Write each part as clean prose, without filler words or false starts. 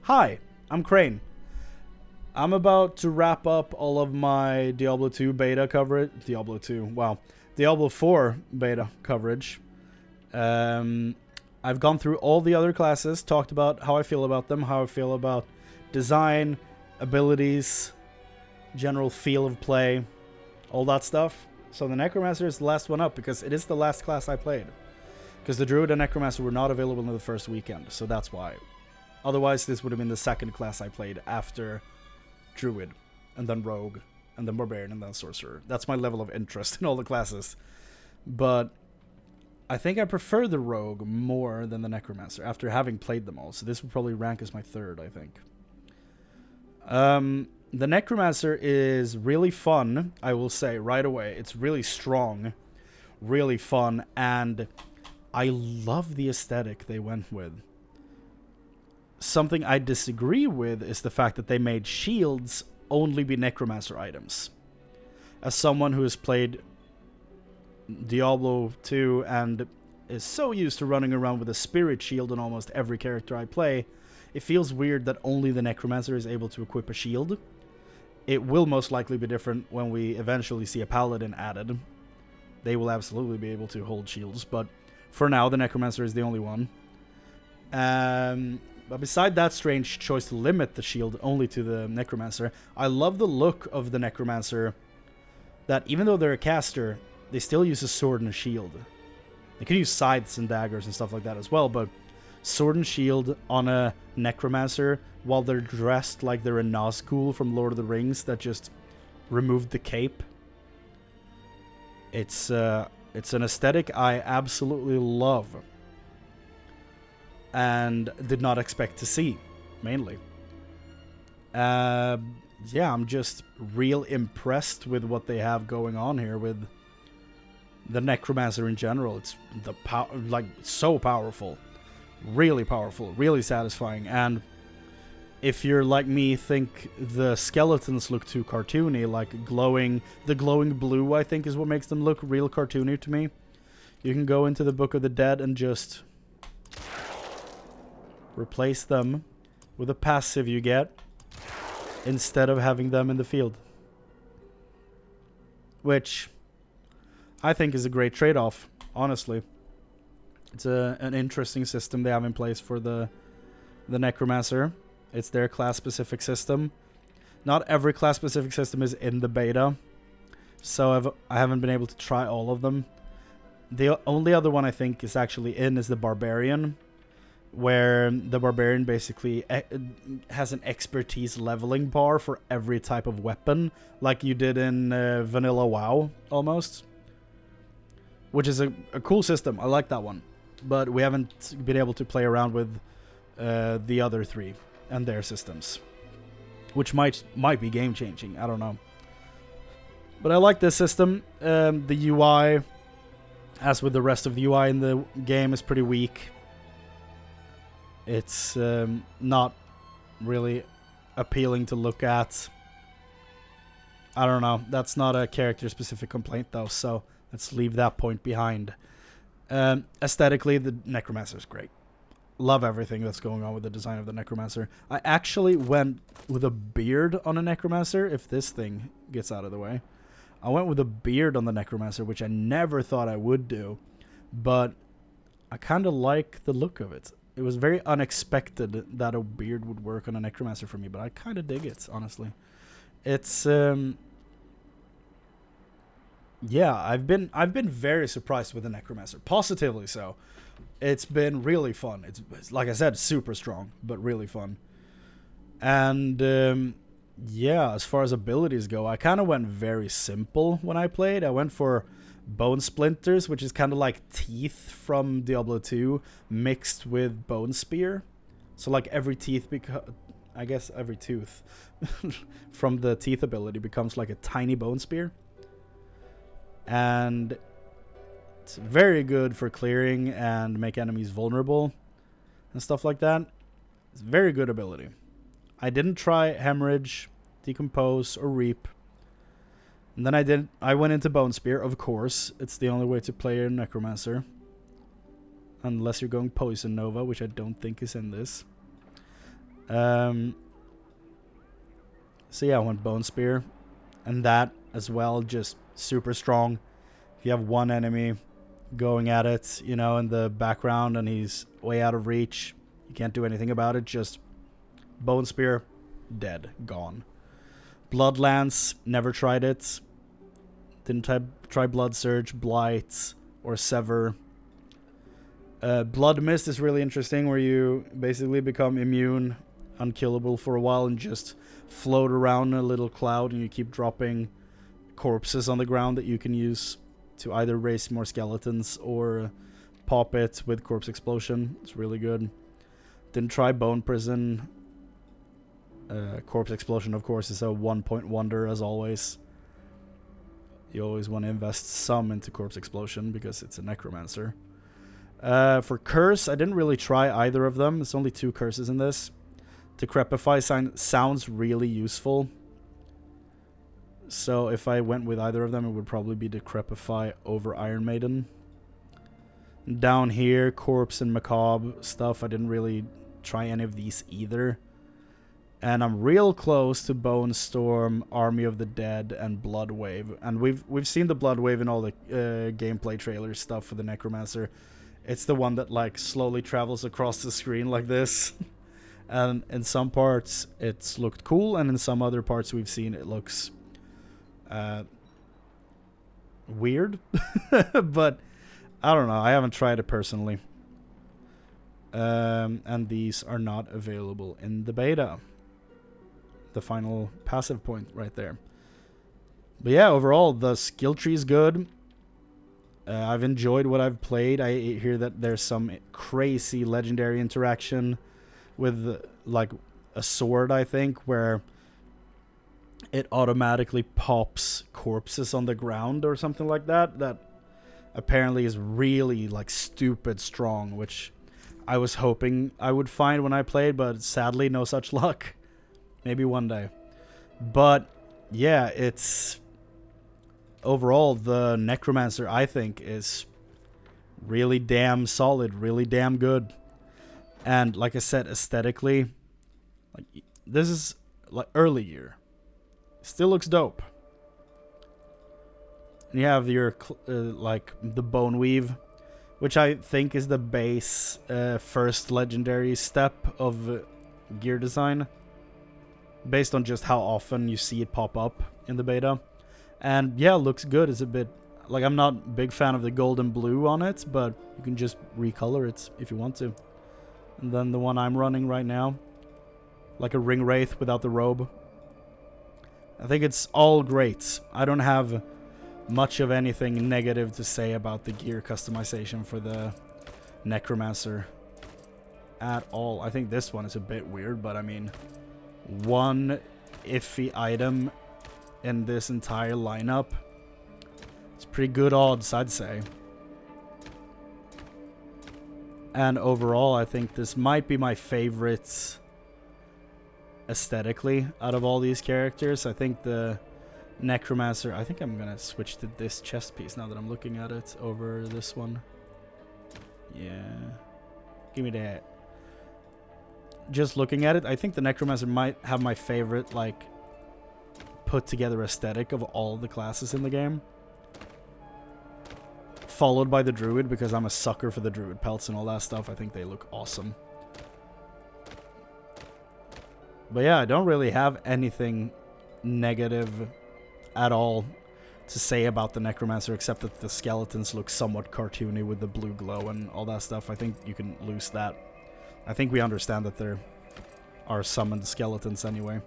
Hi, I'm Chrane. I'm about to wrap up all of my Diablo 2 beta coverage. Diablo 2, wow. Diablo 4 beta coverage. I've gone through all the other classes, talked about how I feel about them, how I feel about design, abilities, general feel of play, all that stuff. So the Necromancer is the last one up because it is the last class I played. Because the Druid and Necromancer were not available in the first weekend, so that's why. Otherwise, this would have been the second class I played after Druid, and then Rogue, and then Barbarian, and then Sorcerer. That's my level of interest in all the classes. But I think I prefer the Rogue more than the Necromancer after having played them all. So this would probably rank as my third, I think. The Necromancer is really fun, I will say, right away. It's really strong, really fun, and I love the aesthetic they went with. Something I disagree with is the fact that they made shields only be Necromancer items. As someone who has played Diablo 2 and is so used to running around with a spirit shield on almost every character I play, it feels weird that only the Necromancer is able to equip a shield. It will most likely be different when we eventually see a Paladin added. They will absolutely be able to hold shields, but for now the Necromancer is the only one. But beside that strange choice to limit the shield only to the Necromancer, I love the look of the Necromancer, that even though they're a caster, they still use a sword and a shield. They can use scythes and daggers and stuff like that as well, but sword and shield on a Necromancer while they're dressed like they're a Nazgul from Lord of the Rings that just removed the cape. It's an aesthetic I absolutely love. And did not expect to see, mainly. Yeah, I'm just real impressed with what they have going on here with the Necromancer in general. It's so powerful, really satisfying. And if you're like me, think the skeletons look too cartoony, like the glowing blue, I think is what makes them look real cartoony to me. You can go into the Book of the Dead and just replace them with a passive you get instead of having them in the field. Which I think is a great trade-off, honestly. It's an interesting system they have in place for the Necromancer. It's their class-specific system. Not every class-specific system is in the beta, so I haven't been able to try all of them. The only other one I think is actually in is the Barbarian, where the Barbarian basically has an expertise leveling bar for every type of weapon, like you did in Vanilla WoW, almost. Which is a cool system. I like that one. But we haven't been able to play around with the other three and their systems. Which might be game-changing, I don't know. But I like this system. The UI, as with the rest of the UI in the game, is pretty weak. It's not really appealing to look at. I don't know. That's not a character-specific complaint, though, so let's leave that point behind. Aesthetically, the Necromancer is great. Love everything that's going on with the design of the Necromancer. I actually went with a beard on a Necromancer, if this thing gets out of the way. I went with a beard on the Necromancer, which I never thought I would do, but I kind of like the look of it. It was very unexpected that a beard would work on a Necromancer for me, but I kind of dig it, honestly. It's yeah, I've been very surprised with the Necromancer, positively so. It's been really fun. It's like I said, super strong, but really fun. And yeah, as far as abilities go, I kind of went very simple when I played. I went for Bone Splinters, which is kind of like teeth from Diablo 2 mixed with Bone Spear. So like every tooth from the teeth ability becomes like a tiny Bone Spear. And it's very good for clearing and make enemies vulnerable and stuff like that. It's a very good ability. I didn't try Hemorrhage, Decompose, or Reap. And then I went into Bone Spear, of course. It's the only way to play a Necromancer. Unless you're going Poison Nova, which I don't think is in this. So yeah, I went Bone Spear. And that as well, just super strong. If you have one enemy going at it, you know, in the background and he's way out of reach, you can't do anything about it. Just Bone Spear, dead, gone. Blood Lance, never tried it. Didn't try Blood Surge, Blight, or Sever. Blood Mist is really interesting, where you basically become immune, unkillable for a while, and just float around in a little cloud, and you keep dropping corpses on the ground that you can use to either raise more skeletons or pop it with Corpse Explosion. It's really good. Didn't try Bone Prison. Corpse Explosion, of course, is a 1-point wonder, as always. You always want to invest some into Corpse Explosion because it's a Necromancer. For Curse, I didn't really try either of them. There's only 2 curses in this. Decrepify sounds really useful. So if I went with either of them, it would probably be Decrepify over Iron Maiden. Down here, Corpse and Macabre stuff, I didn't really try any of these either. And I'm real close to Bone Storm, Army of the Dead, and Blood Wave. And we've seen the Blood Wave in all the gameplay trailer stuff for the Necromancer. It's the one that like slowly travels across the screen like this. And in some parts it's looked cool, and in some other parts we've seen it looks weird. But I don't know, I haven't tried it personally. And these are not available in the beta. The final passive point right there. But yeah, overall the skill tree is good. I've enjoyed what I've played. I hear that there's some crazy legendary interaction with like a sword, I think, where it automatically pops corpses on the ground or something like that. That apparently is really like stupid strong, which I was hoping I would find when I played, but sadly no such luck. Maybe one day. But yeah, it's overall the Necromancer, I think, is really damn solid, really damn good. And like I said, aesthetically, like this is like early year. Still looks dope. And you have your like the Bone Weave, which I think is the base first legendary step of gear design, based on just how often you see it pop up in the beta. And yeah, looks good. It's a bit like, I'm not a big fan of the gold and blue on it, but you can just recolor it if you want to. And then the one I'm running right now, like a ring wraith without the robe. I think it's all great. I don't have much of anything negative to say about the gear customization for the Necromancer at all. I think this one is a bit weird, but I mean, one iffy item in this entire lineup, it's pretty good odds, I'd say. And overall, I think this might be my favorite aesthetically out of all these characters. I think the Necromancer, I think I'm gonna switch to this chest piece now that I'm looking at it over this one. Yeah, give me that. Just looking at it, I think the Necromancer might have my favorite, like, put together aesthetic of all the classes in the game. Followed by the Druid, because I'm a sucker for the Druid pelts and all that stuff. I think they look awesome. But yeah, I don't really have anything negative at all to say about the Necromancer, except that the skeletons look somewhat cartoony with the blue glow and all that stuff. I think you can lose that. I think we understand that there are summoned skeletons anyway.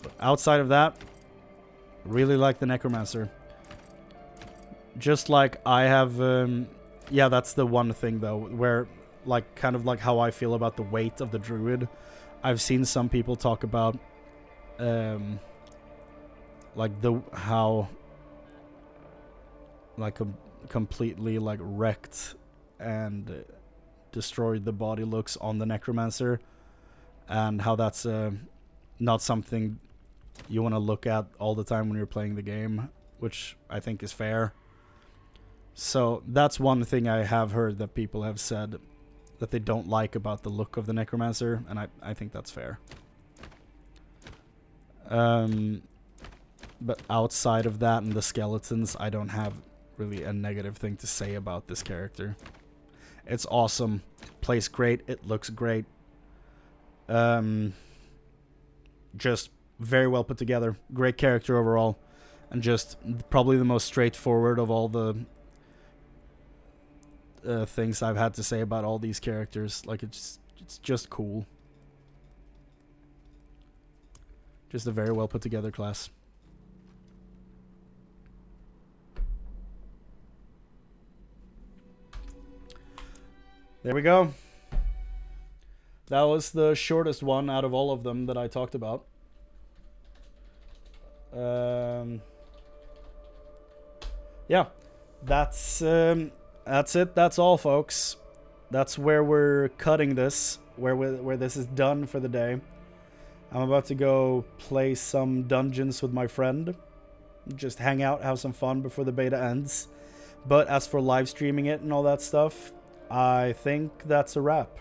But outside of that, really like the Necromancer. Just like I have, yeah, that's the one thing though, where, like, kind of like how I feel about the weight of the Druid. I've seen some people talk about, like how, like, completely, like, wrecked and destroyed the body looks on the Necromancer, and how that's not something you want to look at all the time when you're playing the game, which I think is fair. So that's one thing I have heard that people have said that they don't like about the look of the Necromancer, and I think that's fair. But outside of that and the skeletons, I don't have really a negative thing to say about this character. It's awesome. It plays great. It looks great. Just very well put together. Great character overall. And just probably the most straightforward of all the things I've had to say about all these characters. Like, it's just cool. Just a very well put together class. There we go. That was the shortest one out of all of them that I talked about. Yeah, that's it. That's all, folks. That's where we're cutting this. Where this is done for the day. I'm about to go play some dungeons with my friend. Just hang out, have some fun before the beta ends. But as for live streaming it and all that stuff, I think that's a wrap.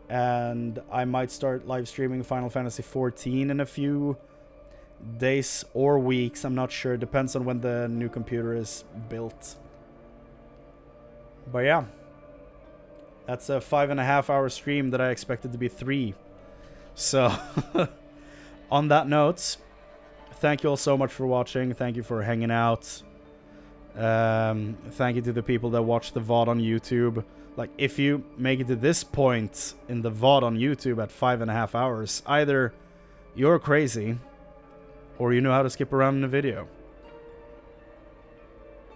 And I might start live streaming Final Fantasy XIV in a few days or weeks. I'm not sure. Depends on when the new computer is built. But yeah. That's a 5.5 hour stream that I expected to be 3. So, on that note, thank you all so much for watching. Thank you for hanging out. Thank you to the people that watch the VOD on YouTube. Like, if you make it to this point in the VOD on YouTube at 5.5 hours, either you're crazy or you know how to skip around in a video.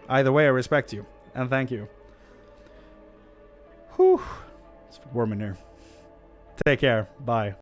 Either way, I respect you. And thank you. Whew. It's warm in here. Take care. Bye.